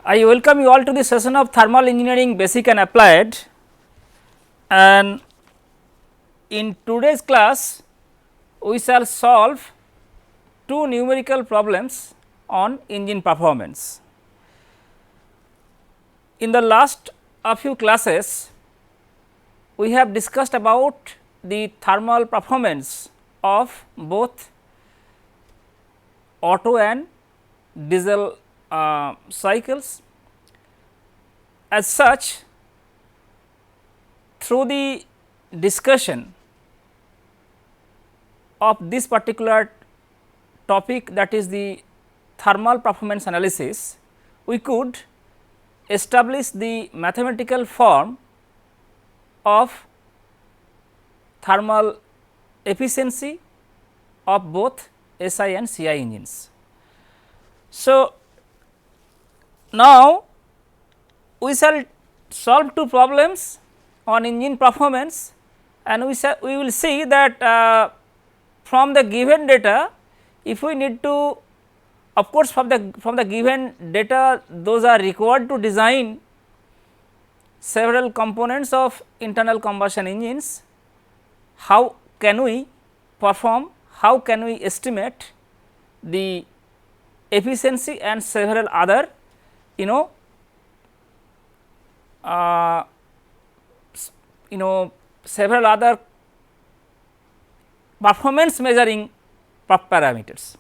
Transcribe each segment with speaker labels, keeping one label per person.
Speaker 1: I welcome you all to the session of thermal engineering basic and applied, and in today's class we shall solve two numerical problems on engine performance. In the last a few classes we have discussed about the thermal performance of both auto and diesel cycles. As such, through the discussion of this particular topic, that is the thermal performance analysis, we could establish the mathematical form of thermal efficiency of both SI and CI engines. So, now we shall solve two problems on engine performance, and we will see that from the given data, if we need to, of course, from the given data, those are required to design several components of internal combustion engines. How can we perform, how can we estimate the efficiency and several other several other performance measuring parameters.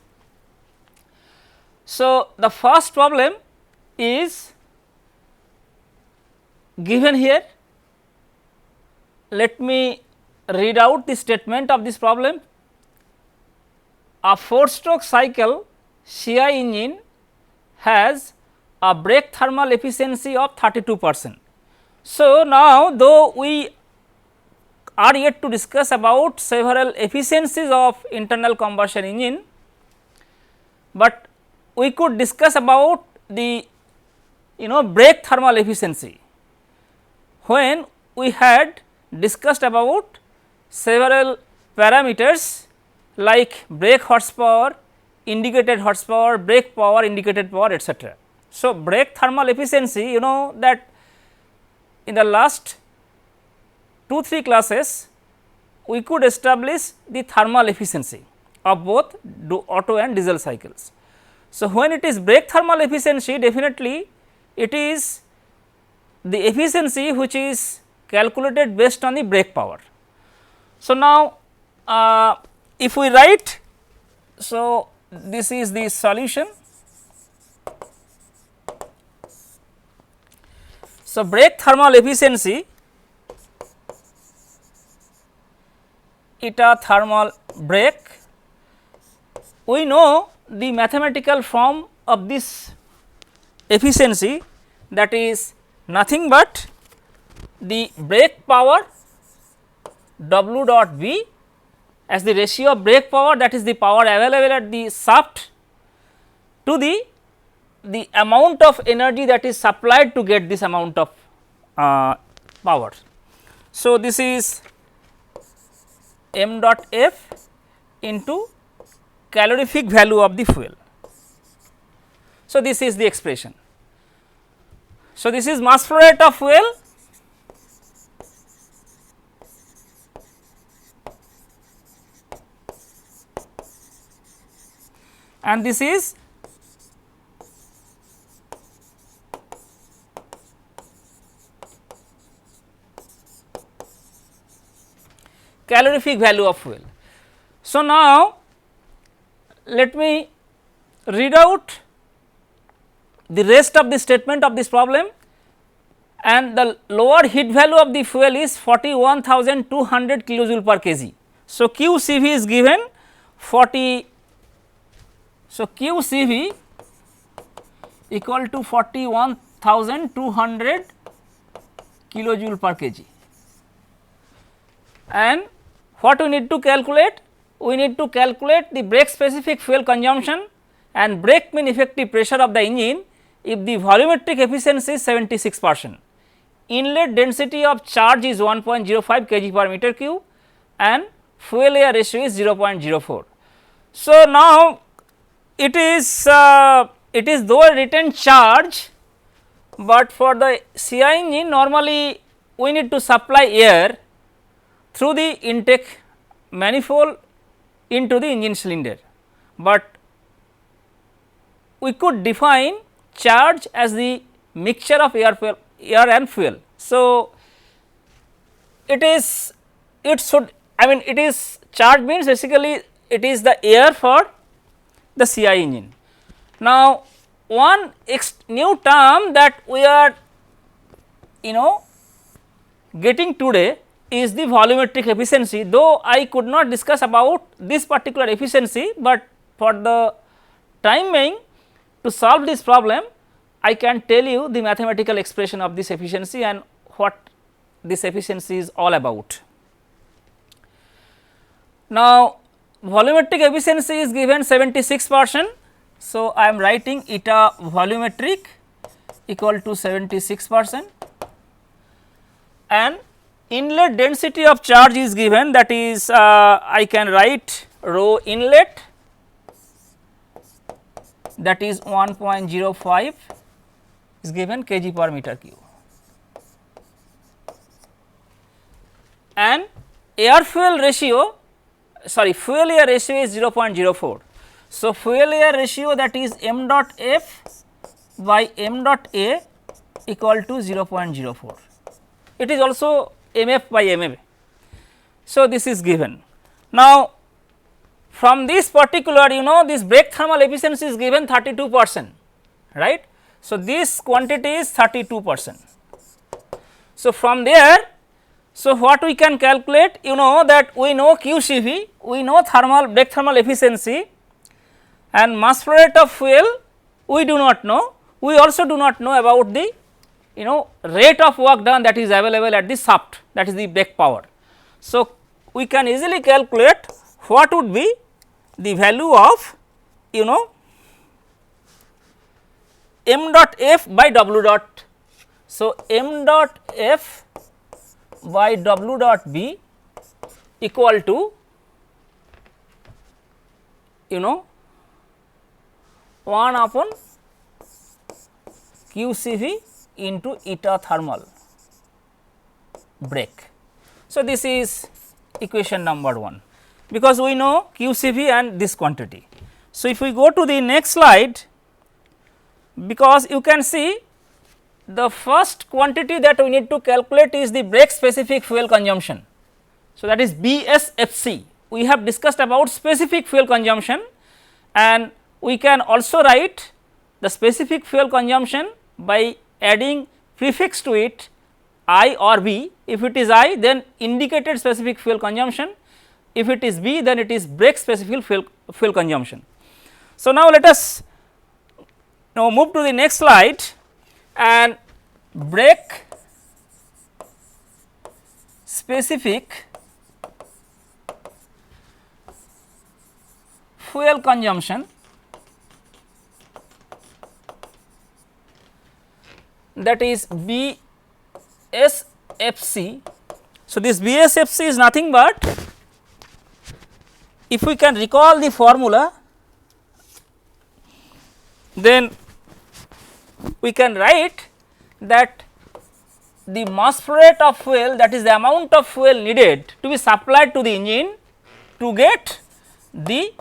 Speaker 1: So, the first problem is given here. Let me read out the statement of this problem. A 4-stroke cycle CI engine has a brake thermal efficiency of 32%. So, now though we are yet to discuss about several efficiencies of internal combustion engine, but we could discuss about the brake thermal efficiency when we had discussed about several parameters like brake horsepower, indicated horsepower, brake power, indicated power, etc. So, brake thermal efficiency, that in the last 2-3 classes we could establish the thermal efficiency of both auto and diesel cycles. So, when it is brake thermal efficiency, definitely it is the efficiency which is calculated based on the brake power. So, now if we write, so this is the solution. So, brake thermal efficiency, eta thermal brake, we know the mathematical form of this efficiency, that is nothing but the brake power W dot V as the ratio of brake power, that is the power available at the shaft, to the amount of energy that is supplied to get this amount of power. So, this is m dot F into calorific value of the fuel. So, this is the expression. So, this is mass flow rate of fuel and this is calorific value of fuel. So, now let me read out the rest of the statement of this problem, and the lower heat value of the fuel is 41,200 kilojoule per kg. So, QCV is given 40. So, QCV equal to 41,200 kilojoule per kg, and what we need to calculate? We need to calculate the brake specific fuel consumption and brake mean effective pressure of the engine if the volumetric efficiency is 76%. Inlet density of charge is 1.05 kg per meter cube and fuel air ratio is 0.04. So, now it is though a written charge, but for the CI engine normally we need to supply air through the intake manifold into the engine cylinder, but we could define charge as the mixture of air and fuel. So, it should, I mean, it is charge means basically it is the air for the CI engine. Now, one new term that we are getting today is the volumetric efficiency, though I could not discuss about this particular efficiency, but for the time being to solve this problem I can tell you the mathematical expression of this efficiency and what this efficiency is all about. Now, volumetric efficiency is given 76%. So, I am writing eta volumetric equal to 76% and inlet density of charge is given, that is I can write rho inlet, that is 1.05 is given kg per meter cube, and air fuel ratio fuel air ratio is 0.04. So, fuel air ratio, that is m dot f by m dot a equal to 0.04. It is also mf by mma. So, this is given. Now, from this particular this brake thermal efficiency is given 32%, right. So, this quantity is 32%. So, from there, so what we can calculate, that we know QCV, we know brake thermal efficiency, and mass flow rate of fuel we do not know. We also do not know about the rate of work done that is available at the shaft, that is the brake power. So, we can easily calculate what would be the value of m dot f by w dot. So, m dot f by w dot b equal to 1 upon QCV into eta thermal brake. So, this is equation number 1, because we know QCV and this quantity. So, if we go to the next slide, because you can see the first quantity that we need to calculate is the brake specific fuel consumption. So, that is BSFC. We have discussed about specific fuel consumption, and we can also write the specific fuel consumption by adding prefix to it I or B. If it is I, then indicated specific fuel consumption. If it is B, then it is brake specific fuel consumption. So, now let us now move to the next slide, and brake specific fuel consumption, that is BSFC. So, this BSFC is nothing but, if we can recall the formula, then we can write that the mass flow rate of fuel, that is the amount of fuel needed to be supplied to the engine to get the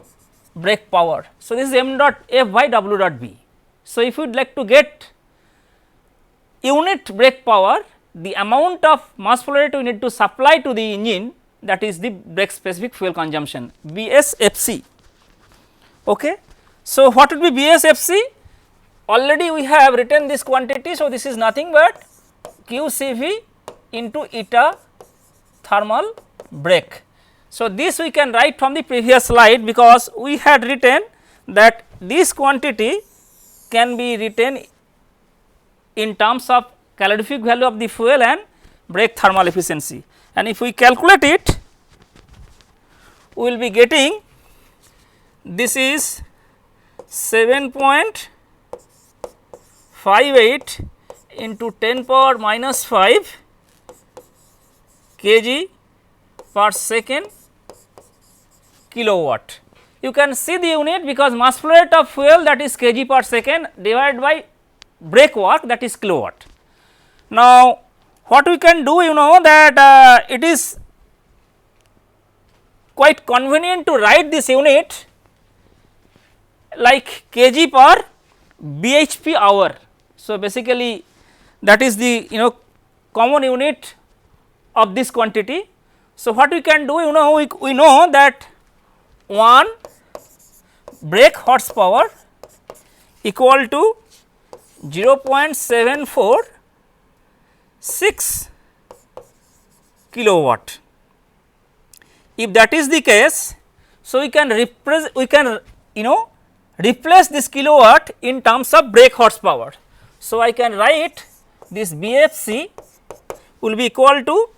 Speaker 1: brake power. So, this is m dot f by w dot b. So, if you would like to get unit brake power, the amount of mass flow rate we need to supply to the engine, that is the brake specific fuel consumption, BSFC. Okay. So, what would be BSFC? Already we have written this quantity. So, this is nothing but QCV into eta thermal brake. So, this we can write from the previous slide, because we had written that this quantity can be written in terms of calorific value of the fuel and brake thermal efficiency, and if we calculate it, we will be getting, this is 7.58 into 10 power minus 5 kg per second kilowatt. You can see the unit, because mass flow rate of fuel, that is kg per second, divided by break work, that is kilowatt. Now, what we can do, you know that it is quite convenient to write this unit like kg per bhp hour. So, basically that is the common unit of this quantity. So, what we can do, we know that 1 brake horsepower equal to 0.746 kilowatt. If that is the case, so we can replace this kilowatt in terms of brake horsepower. So, I can write this BFC will be equal to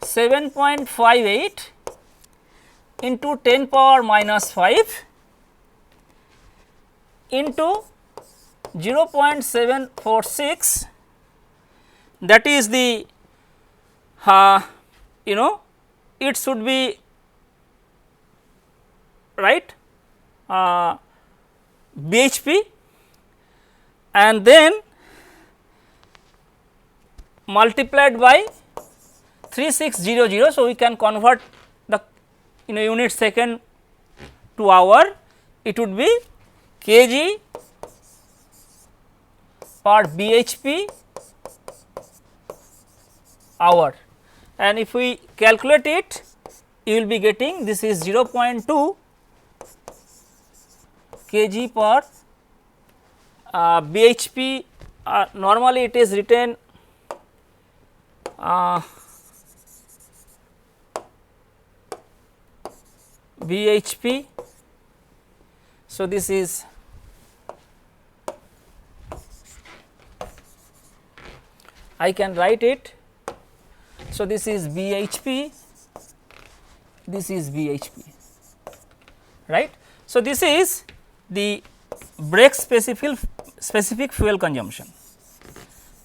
Speaker 1: 7.58 into 10 power minus 5 into 0.746, that is the it should be right bhp, and then multiplied by 3600. So, we can convert the unit second to hour, it would be kg per bhp hour, and if we calculate it, you will be getting this is 0.2 kg per bhp. Normally it is written bhp. So, this is I can write it. So, this is bhp, this is bhp, right. So, this is the brake specific fuel consumption.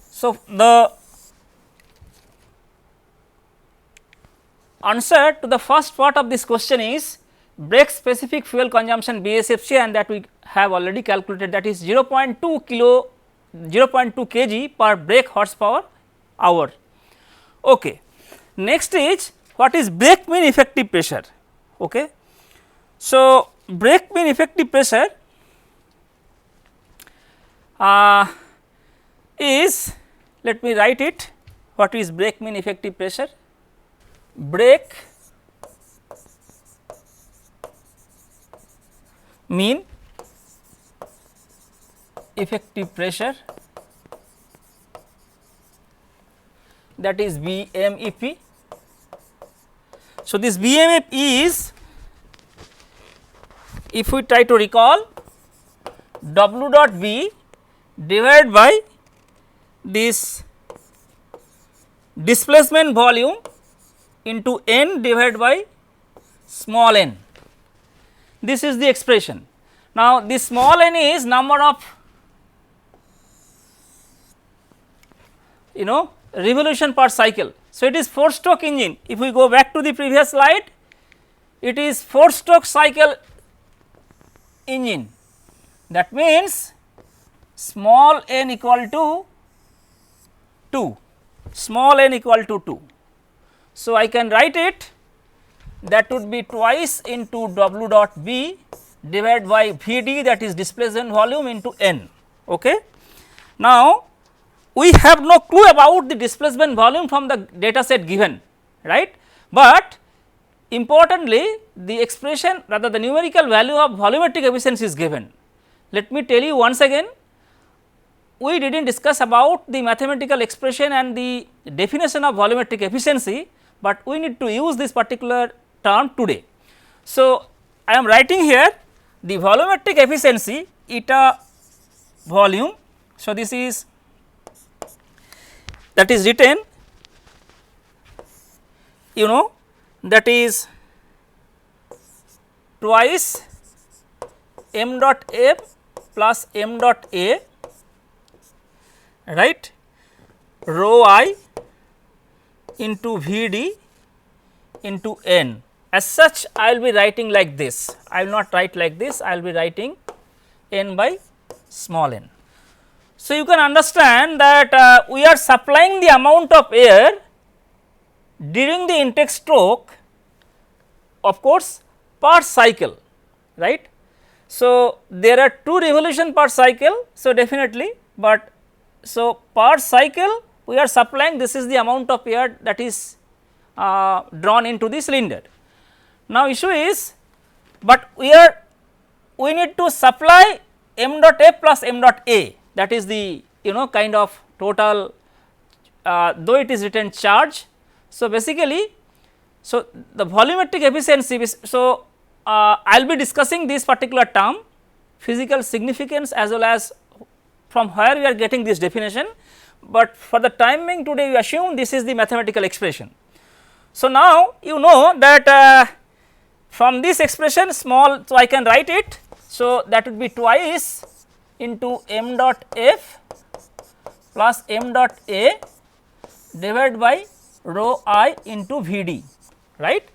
Speaker 1: So, the answer to the first part of this question is brake specific fuel consumption BSFC, and that we have already calculated, that is 0.2 kg per brake horsepower hour. Okay. Next is what is brake mean effective pressure. Okay. So, brake mean effective pressure is, let me write it, what is brake mean effective pressure. Brake mean effective pressure, that is BMEP. So, this BMEP is, if we try to recall, W dot B divided by this displacement volume into n divided by small n. This is the expression. Now, this small n is number of revolution per cycle. So, it is 4 stroke engine. If we go back to the previous slide, it is 4 stroke cycle engine. That means, small n equal to 2, small n equal to 2. So, I can write it, that would be twice into W dot B divided by V d, that is displacement volume, into n. Okay. Now, we have no clue about the displacement volume from the data set given, right, but importantly the expression, rather the numerical value of volumetric efficiency is given. Let me tell you once again, we did not discuss about the mathematical expression and the definition of volumetric efficiency, but we need to use this particular term today. So, I am writing here the volumetric efficiency eta volume. So, this is, that is written, that is twice m dot f plus m dot a, right, rho I into V d into n. As such, I will be writing like this, I will not write like this, I will be writing n by small n. So, you can understand that we are supplying the amount of air during the intake stroke, of course, per cycle, right. So, there are 2 revolution per cycle. So, definitely, but so per cycle we are supplying, this is the amount of air that is drawn into the cylinder. Now, issue is, but we need to supply m dot f plus m dot a, that is the kind of total, though it is written charge. So, basically, so the volumetric efficiency, so I will be discussing this particular term, physical significance, as well as from where we are getting this definition, but for the time being today we assume this is the mathematical expression. So, now you know that from this expression small, so I can write it. So, that would be twice into m dot f plus m dot a divided by rho I into V d, right.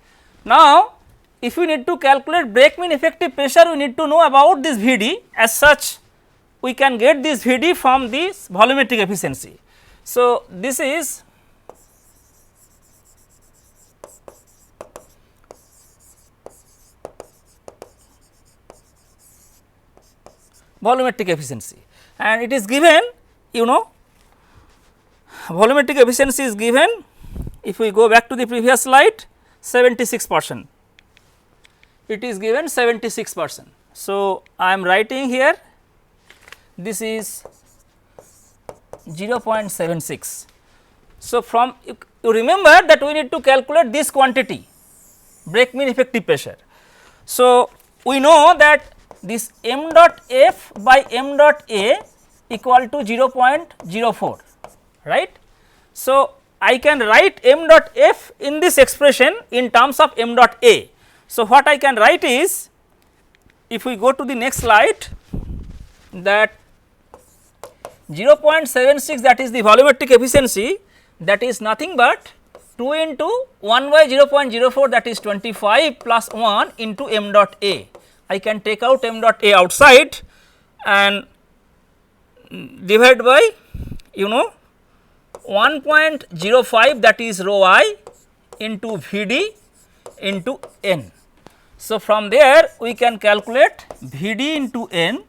Speaker 1: Now, if we need to calculate break mean effective pressure, we need to know about this V d. As such, we can get this V d from this volumetric efficiency. So, this is volumetric efficiency, and it is given, volumetric efficiency is given, if we go back to the previous slide, 76%, it is given 76%. So, I am writing here, this is 0.76. So, from you remember that we need to calculate this quantity, break mean effective pressure. So, we know that this m dot f by m dot a equal to 0.04, right. So, I can write m dot f in this expression in terms of m dot a. So, what I can write is, if we go to the next slide, that 0.76, that is the volumetric efficiency, that is nothing but 2 into 1 by 0.04, that is 25 plus 1 into m dot a. I can take out m dot a outside and divide by 1.05, that is rho I into V d into n. So, from there we can calculate V d into n,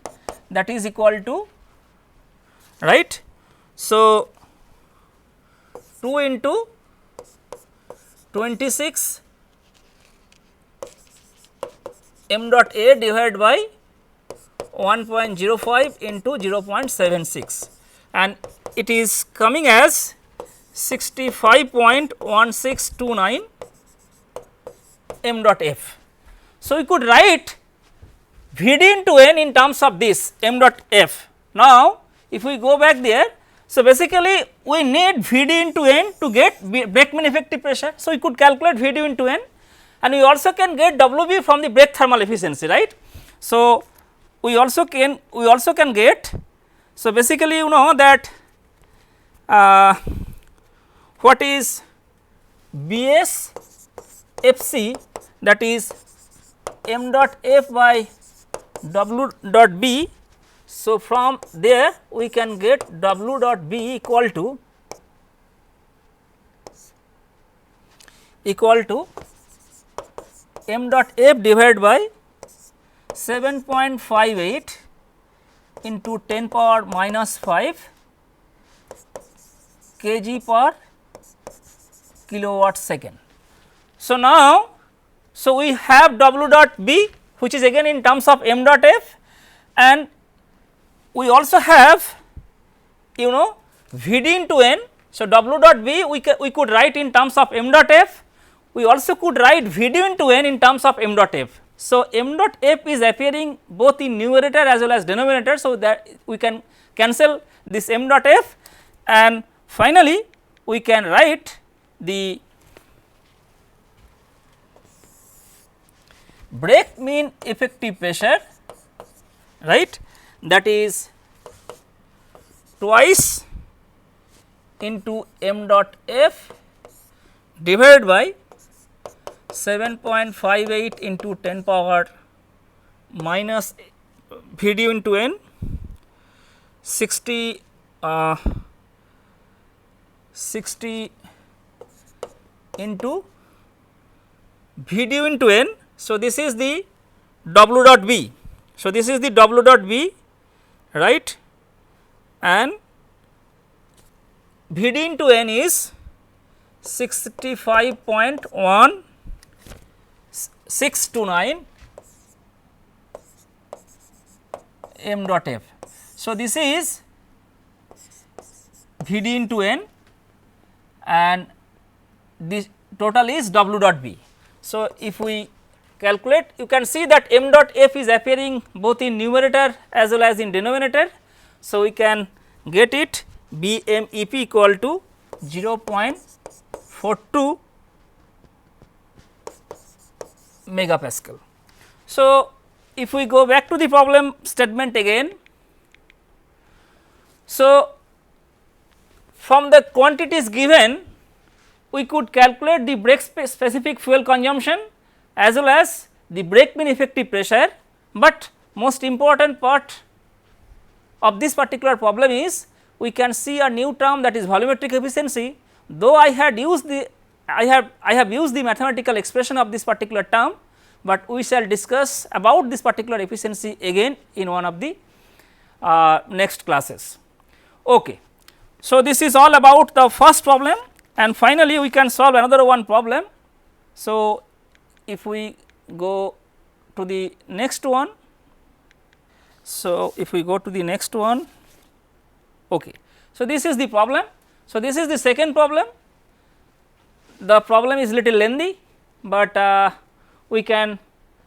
Speaker 1: that is equal to, right. So, 2 into 26 m dot a divided by 1.05 into 0.76, and it is coming as 65.1629 m dot f. So, we could write V d into n in terms of this m dot f. Now, if we go back there, so basically we need V d into n to get break mean effective pressure. So, we could calculate V d into n, and we also can get W b from the break thermal efficiency, right. So, we also can get, so basically you know that what is B s f c, that is m dot f by W dot b. So, from there we can get W dot b equal to m dot f divided by 7.58 into 10 power minus 5 kg per kilowatt second. So, now, so we have W dot b, which is again in terms of m dot f, and we also have V d into n. So, W dot b we could write in terms of m dot f, we also could write V d into n in terms of m dot f. So, m dot f is appearing both in numerator as well as denominator. So, that we can cancel this m dot f, and finally, we can write the break mean effective pressure, right, that is twice into m dot f divided by 7.58 into 10 power minus V d into n 60 60 into V d into N. So, this is the W dot B. So, this is the W dot B, right, and V d into N is 65.1629 m dot f. So, this is V d into N and this total is W dot B. So, if we calculate, you can see that m dot f is appearing both in numerator as well as in denominator. So, we can get it B m E p equal to 0.42 megapascal. So, if we go back to the problem statement again, so from the quantities given we could calculate the break specific fuel consumption as well as the break mean effective pressure, but most important part of this particular problem is we can see a new term, that is volumetric efficiency. Though I had used the I have used the mathematical expression of this particular term, but we shall discuss about this particular efficiency again in one of the next classes. Okay. So, this is all about the first problem, and finally, we can solve another one problem. So, if we go to the next one, so if we go to the next one, okay. So, this is the problem. So, this is the second problem. The problem is little lengthy, but we can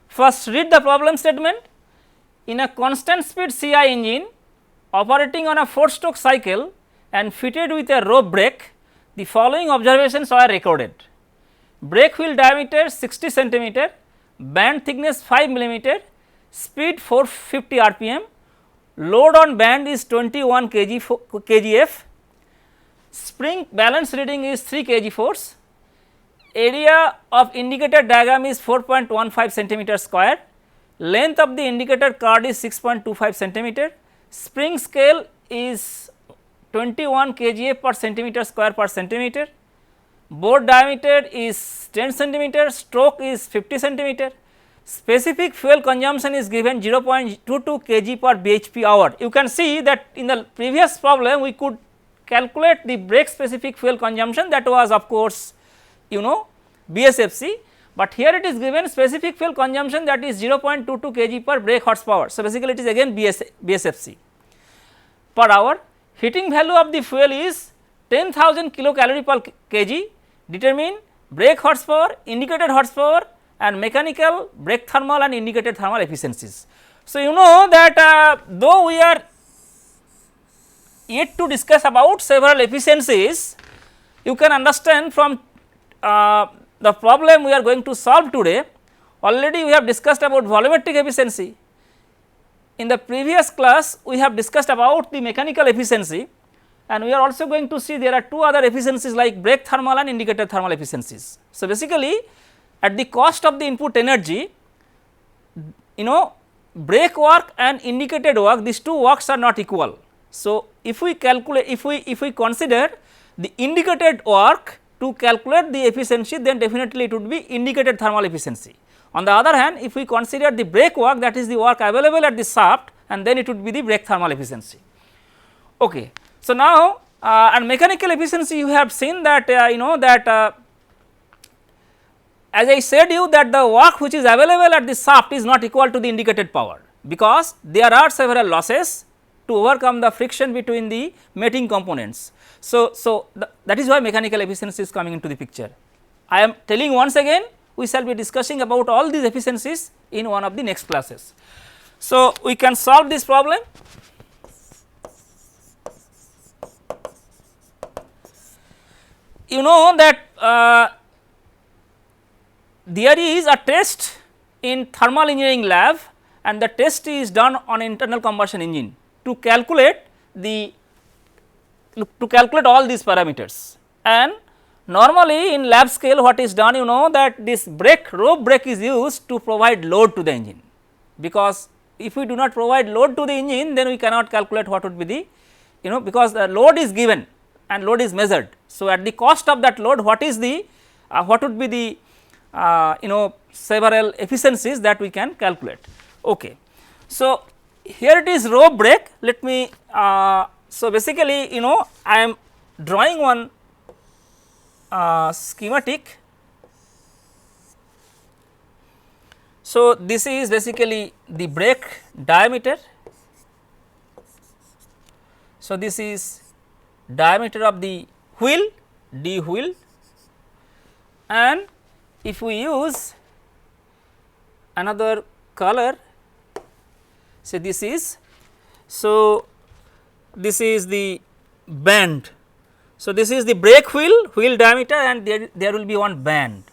Speaker 1: first read the problem statement. In a constant speed CI engine operating on a 4-stroke cycle and fitted with a rope brake, the following observations are recorded. Brake wheel diameter 60 centimeter, band thickness 5 millimeter, speed 450 rpm, load on band is 21 kgf, spring balance reading is 3 kg force, area of indicator diagram is 4.15 centimeter square, length of the indicator card is 6.25 centimeter, spring scale is 21 kgf per centimeter square per centimeter, bore diameter is 10 centimeter, stroke is 50 centimeter, specific fuel consumption is given 0.22 kg per bhp hour. You can see that in the previous problem we could calculate the brake specific fuel consumption, that was of course you know BSFC, but here it is given specific fuel consumption, that is 0.22 kg per brake horsepower. So, basically it is again BSFC per hour. Heating value of the fuel is 10,000 kilocalorie per kg. Determine brake horsepower, indicated horsepower and mechanical, brake thermal and indicated thermal efficiencies. So, you know that though we are yet to discuss about several efficiencies, you can understand from the problem we are going to solve today. Already we have discussed about volumetric efficiency. In the previous class we have discussed about the mechanical efficiency, and we are also going to see there are two other efficiencies like brake thermal and indicated thermal efficiencies. So, basically at the cost of the input energy, you know brake work and indicated work, these two works are not equal. So, if we calculate, if we consider the indicated work to calculate the efficiency, then definitely it would be indicated thermal efficiency. On the other hand, if we consider the brake work, that is the work available at the shaft, and then it would be the brake thermal efficiency. Okay. So, now and mechanical efficiency, you have seen that you know that as I said you that the work which is available at the shaft is not equal to the indicated power, because there are several losses to overcome the friction between the mating components. So, that is why mechanical efficiency is coming into the picture. I am telling once again, we shall be discussing about all these efficiencies in one of the next classes. So, we can solve this problem. You know that there is a test in thermal engineering lab, and the test is done on internal combustion engine to calculate all these parameters. And normally in lab scale what is done, you know that this rope brake is used to provide load to the engine, because if we do not provide load to the engine, then we cannot calculate what would be the because the load is given and load is measured. So, at the cost of that load, what is the what would be the several efficiencies that we can calculate. Okay. So, here it is rope brake. Let me so basically I am drawing one schematic. So, this is basically the brake diameter. So, this is diameter of the wheel, D wheel, and if we use another color, say this is, so this is the band. So, this is the brake wheel diameter, and there will be one band.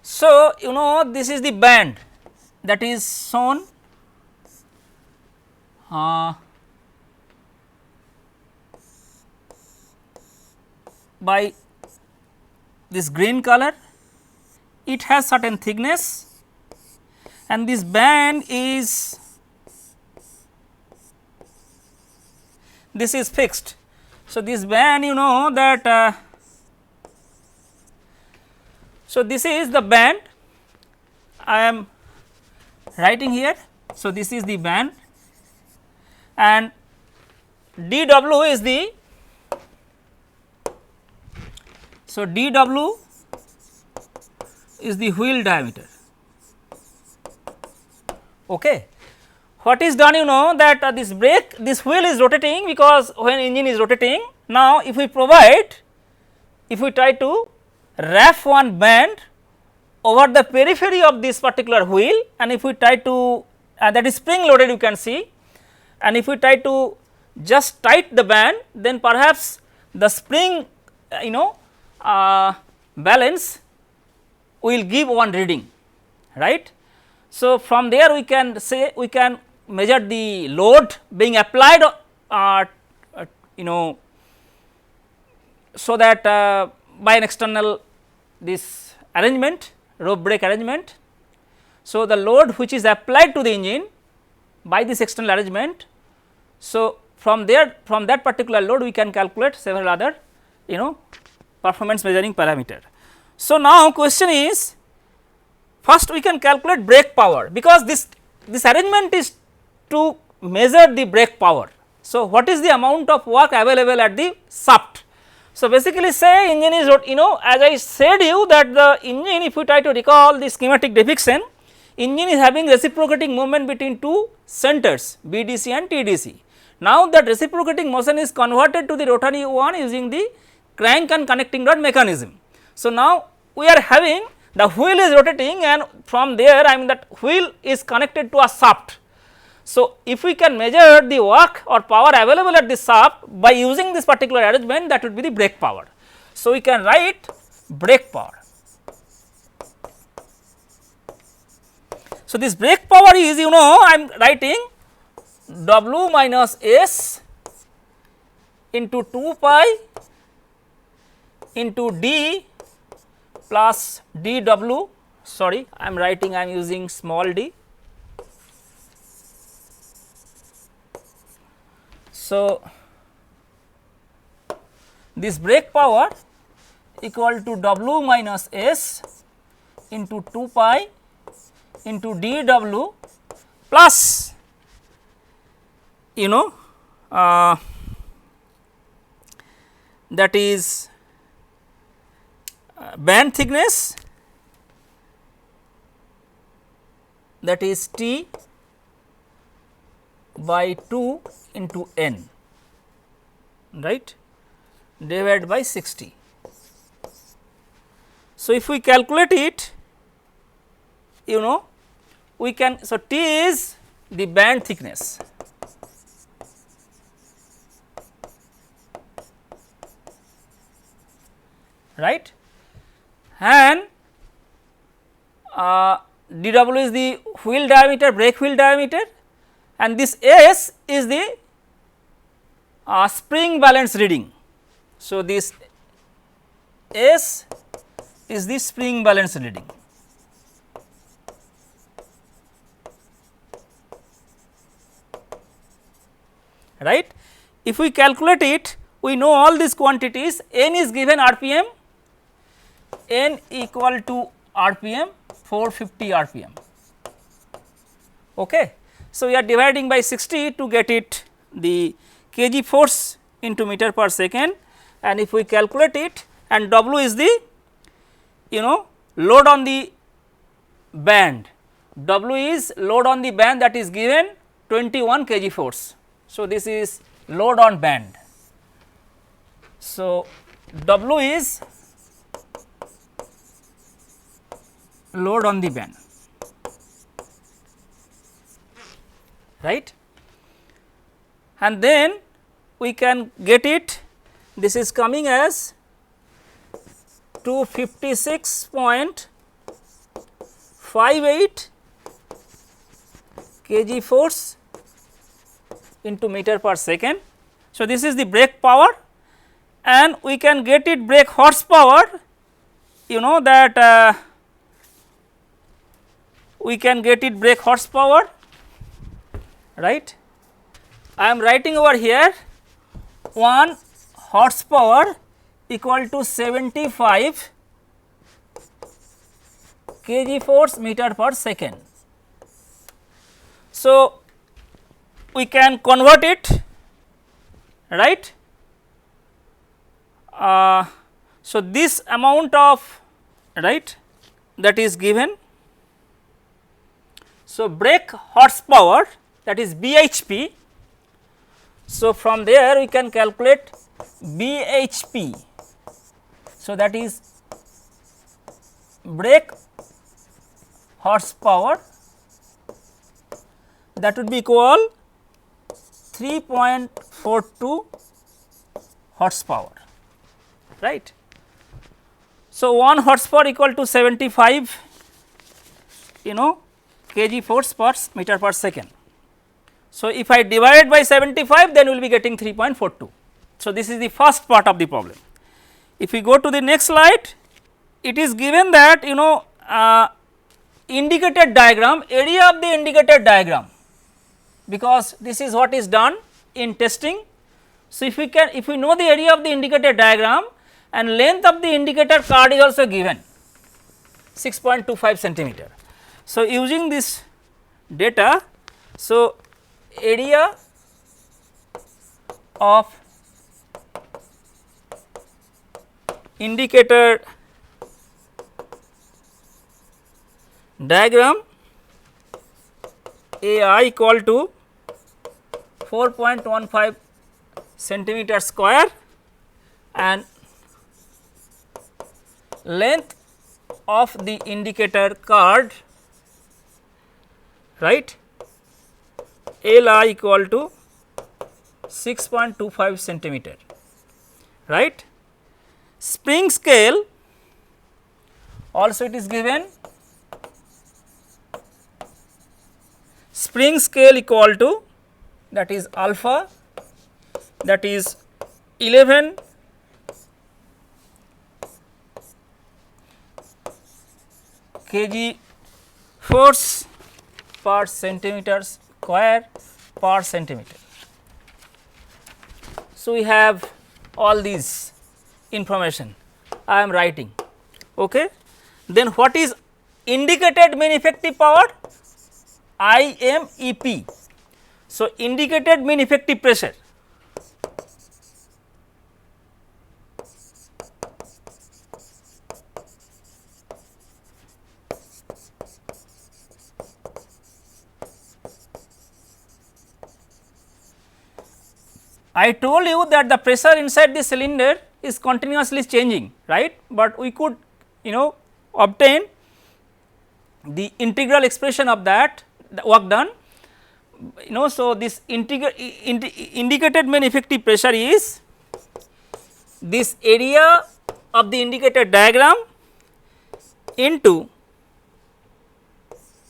Speaker 1: So, this is the band that is shown by this green color. It has certain thickness and this band is fixed. So, this band that so this is the band I am writing here. So, this is the band and dW is the, so dW is the wheel diameter. Okay. What is done that this wheel is rotating, because when engine is rotating. Now, if we try to wrap one band over the periphery of this particular wheel, and if we try to that is spring loaded, you can see, and if we try to just tight the band, then perhaps the spring balance will give one reading, right. So, from there we can say, we can measure the load being applied so that by an external this arrangement, rope brake arrangement. So, the load which is applied to the engine by this external arrangement. So, from that particular load we can calculate several other performance measuring parameter. So, now question is, first we can calculate brake power, because this arrangement is to measure the brake power. So, what is the amount of work available at the shaft? So, basically say engine is as I said you that the engine, if we try to recall the schematic depiction, engine is having reciprocating movement between two centers BDC and TDC. Now, that reciprocating motion is converted to the rotary one using the crank and connecting rod mechanism. So, now we are having the wheel is rotating and from there that wheel is connected to a shaft. So, if we can measure the work or power available at the shaft by using this particular arrangement, that would be the brake power. So, we can write brake power. So, this brake power is I am writing W minus S into 2 pi into D plus dW, sorry I am writing, I am using small d. So, this brake power equal to W minus S into 2 pi into dW plus that is band thickness, that is T by 2 into N, right, divided by 60. So, if we calculate it, we can, so T is the band thickness, right, and dW is the wheel diameter, brake wheel diameter, and this S is the spring balance reading. So, this S is the spring balance reading. Right. If we calculate it, we know all these quantities. N is given RPM, N equal to RPM 450 RPM. Okay. So, we are dividing by 60 to get it the kg force into meter per second, and if we calculate it, and W is the load on the band, W is load on the band, that is given 21 kg force. So, this is load on band. So, W is load on the band, right, and then we can get it, this is coming as 256.58 kg force into meter per second. So, this is the brake power, and we can get it brake horsepower, that we can get it brake horsepower, right. I am writing over here 1 horsepower equal to 75 kg force meter per second. So, we can convert it, right. So, this amount of, right, that is given. So, brake horsepower, that is bhp. So, from there we can calculate bhp. So, that is brake horsepower, that would be equal 3.42 horsepower, right. So, 1 horsepower equal to 75 kg force per meter per second. So, if I divide by 75, then we will be getting 3.42. So, this is the first part of the problem. If we go to the next slide, it is given that indicated diagram, area of the indicated diagram, because this is what is done in testing. So, if we know the area of the indicator diagram, and length of the indicator card is also given 6.25 centimeter. So, using this data, so area of indicator diagram AI equal to 4.15 centimeter square, and length of the indicator card, right, Li equal to 6.25 centimeter, right. Spring scale also it is given, spring scale equal to, that is alpha, that is 11 kg force per centimeter square per centimeter. So, we have all these information I am writing. Okay. Then what is indicated mean effective power? IMEP. So, indicated mean effective pressure. I told you that the pressure inside the cylinder is continuously changing, right, but we could obtain the integral expression of that, the work done. So, this indicated mean effective pressure is this area of the indicated diagram into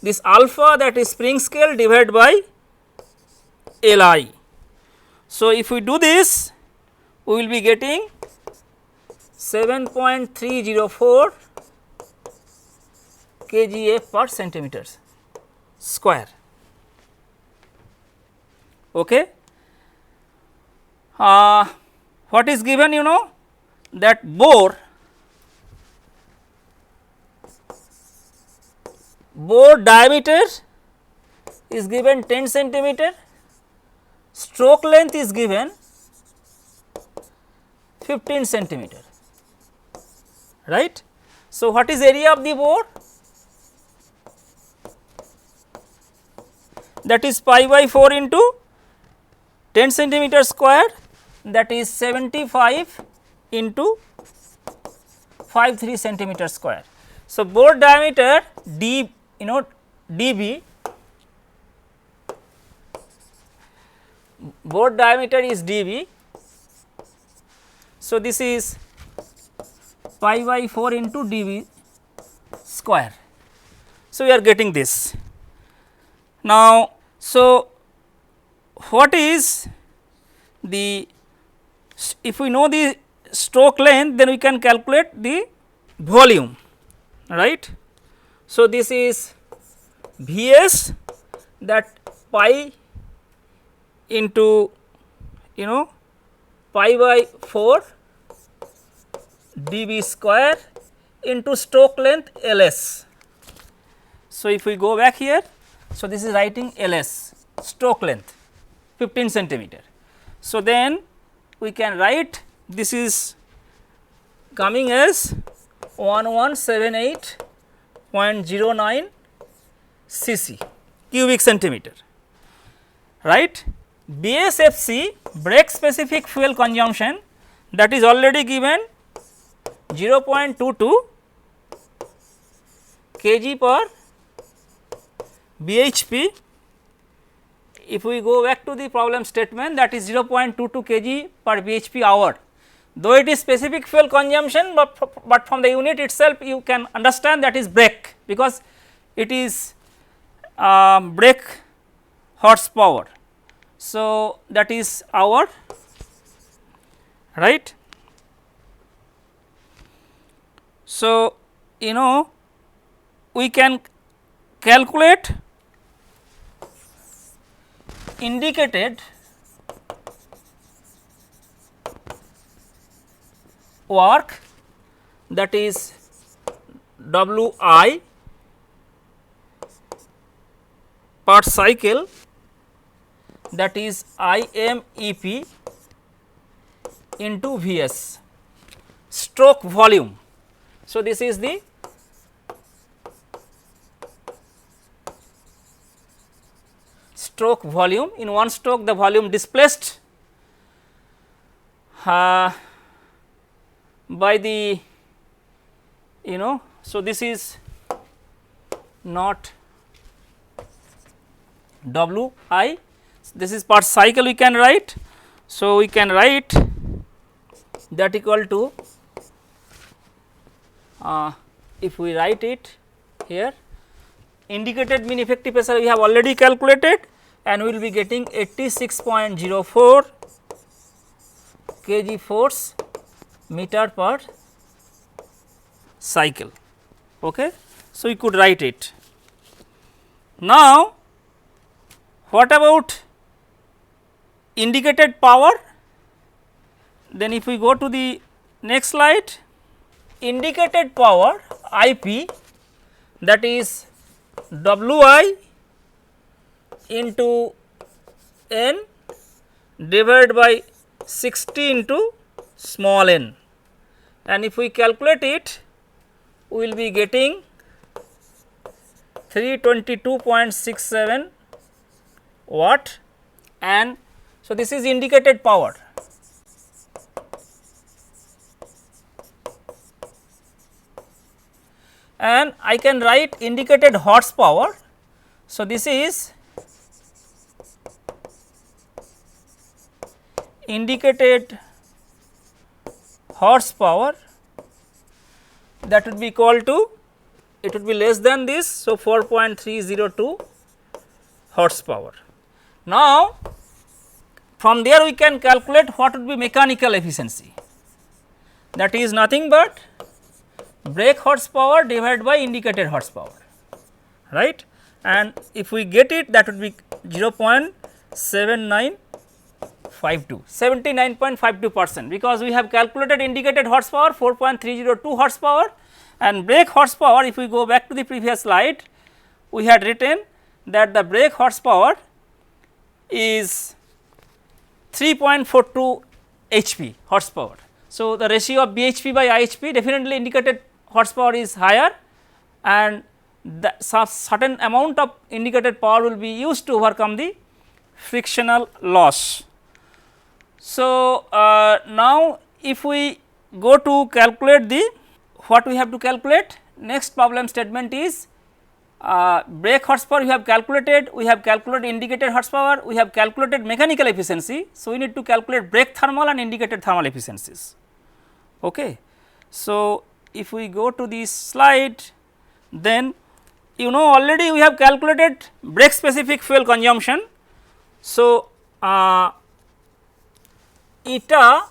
Speaker 1: this alpha, that is spring scale, divided by Li. So, if we do this, we will be getting 7.304 kgf per centimeter square. Okay. What is given, you know, that bore diameter is given 10 centimeter, stroke length is given 15 centimeter, right. So, what is area of the bore? That is pi by 4 into 10 centimeter square, that is 75 into 53 centimeter square. So, bore diameter d, you know, dB, bore diameter is dB. So, this is pi by 4 into dB square. So, we are getting this. Now, so what is the, if we know the stroke length, then we can calculate the volume, right. So, this is Vs, that pi into, you know, pi by 4 dB square into stroke length Ls. So, if we go back here, so this is writing Ls, stroke length 15 centimeter. So, then we can write this is coming as 1178.09 cc cubic centimeter, right. BSFC, brake specific fuel consumption, that is already given 0.22 kg per bhp. If we go back to the problem statement, that is 0.22 kg per bhp hour, though it is specific fuel consumption, but from the unit itself you can understand that is brake, because it is brake horsepower. So, that is hour, right. So, you know, we can calculate indicated work, that is Wi per cycle, that is IMEP into Vs, stroke volume. So, this is the stroke volume. In one stroke the volume displaced by the, you know, so this is not Wi, this is per cycle we can write. So, we can write that equal to, if we write it here, indicated mean effective pressure we have already calculated, and we will be getting 86.04 kg force meter per cycle. Okay. So, we could write it. Now, what about indicated power? Then if we go to the next slide, indicated power IP, that is Wi into n divided by 60 into small n, and if we calculate it, we will be getting 322.67 watt, and so this is indicated power. And I can write indicated horsepower. So, this is indicated horsepower that would be equal to, it would be less than this. So, 4.302 horsepower. Now, from there we can calculate what would be mechanical efficiency, that is nothing but brake horsepower divided by indicated horsepower, right, and if we get it, that would be 0.7952, 79.52%, because we have calculated indicated horsepower 4.302 horsepower, and brake horsepower, if we go back to the previous slide, we had written that the brake horsepower is 3.42 HP horsepower. So, the ratio of BHP by IHP, definitely indicated horsepower is higher, and the certain amount of indicated power will be used to overcome the frictional loss. So, now if we go to calculate the, what we have to calculate, next problem statement is brake horsepower we have calculated indicated horsepower, we have calculated mechanical efficiency. So, we need to calculate brake thermal and indicated thermal efficiencies. Okay. So, if we go to this slide, then you know already we have calculated brake specific fuel consumption. So, eta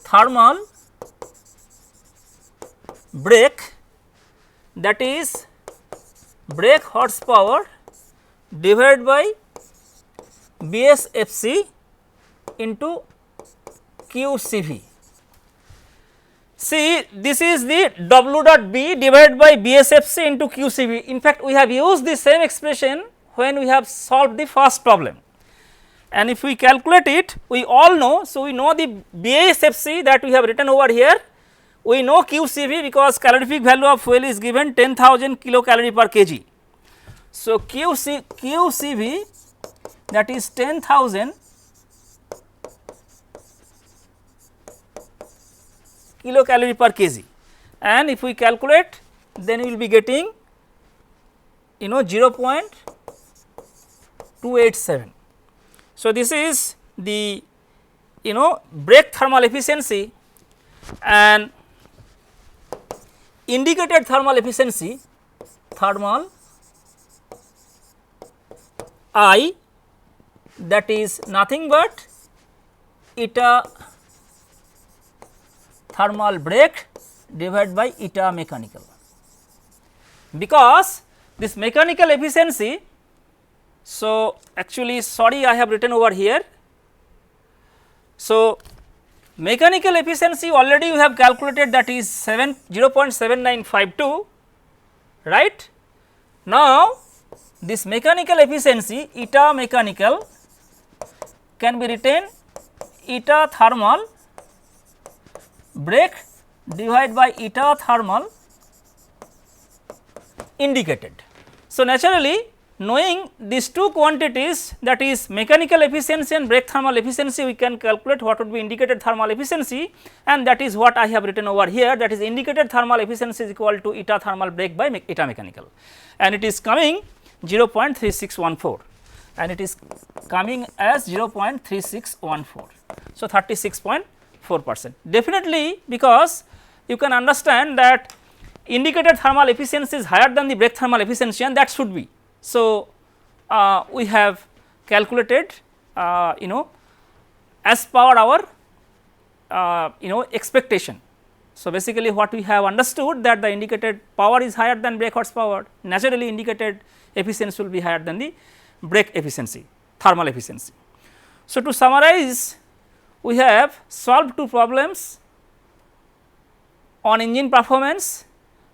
Speaker 1: thermal brake, that is brake horsepower divided by BSFC into QCV. See, this is the W dot B divided by BSFC into QCV. In fact, we have used the same expression when we have solved the first problem, and if we calculate it, we all know. So, we know the BSFC that we have written over here, we know QCV because calorific value of fuel is given 10,000 kilocalorie per kg. So, QCV, that is 10,000 kilocalorie per kg, and if we calculate, then we will be getting 0.287. So, this is the brake thermal efficiency, and indicated thermal efficiency, thermal I, that is nothing but eta thermal brake divided by eta mechanical, because this mechanical efficiency. So, actually sorry, I have written over here. So, mechanical efficiency already we have calculated, that is 0.7952, right. Now, this mechanical efficiency eta mechanical can be written eta thermal brake divided by eta thermal indicated. So, naturally, knowing these two quantities, that is mechanical efficiency and brake thermal efficiency, we can calculate what would be indicated thermal efficiency, and that is what I have written over here, that is indicated thermal efficiency is equal to eta thermal brake by eta mechanical, and it is coming 0.3614, and it is coming as 0.3614. So, 36.4%. Definitely, because you can understand that indicated thermal efficiency is higher than the brake thermal efficiency, and that should be. So, we have calculated as per our expectation. So, basically what we have understood, that the indicated power is higher than brake horsepower, naturally indicated efficiency will be higher than the brake efficiency, thermal efficiency. So, to summarize, we have solved two problems on engine performance,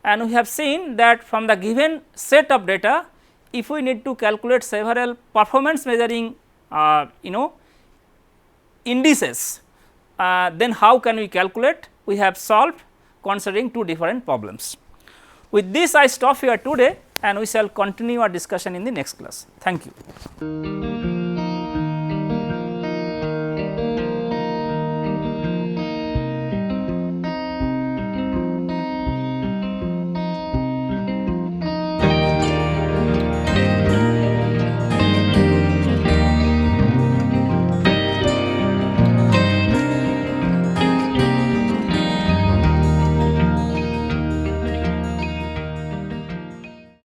Speaker 1: and we have seen that from the given set of data, if we need to calculate several performance measuring indices, then how can we calculate? We have solved considering two different problems. With this, I stop here today, and we shall continue our discussion in the next class. Thank you.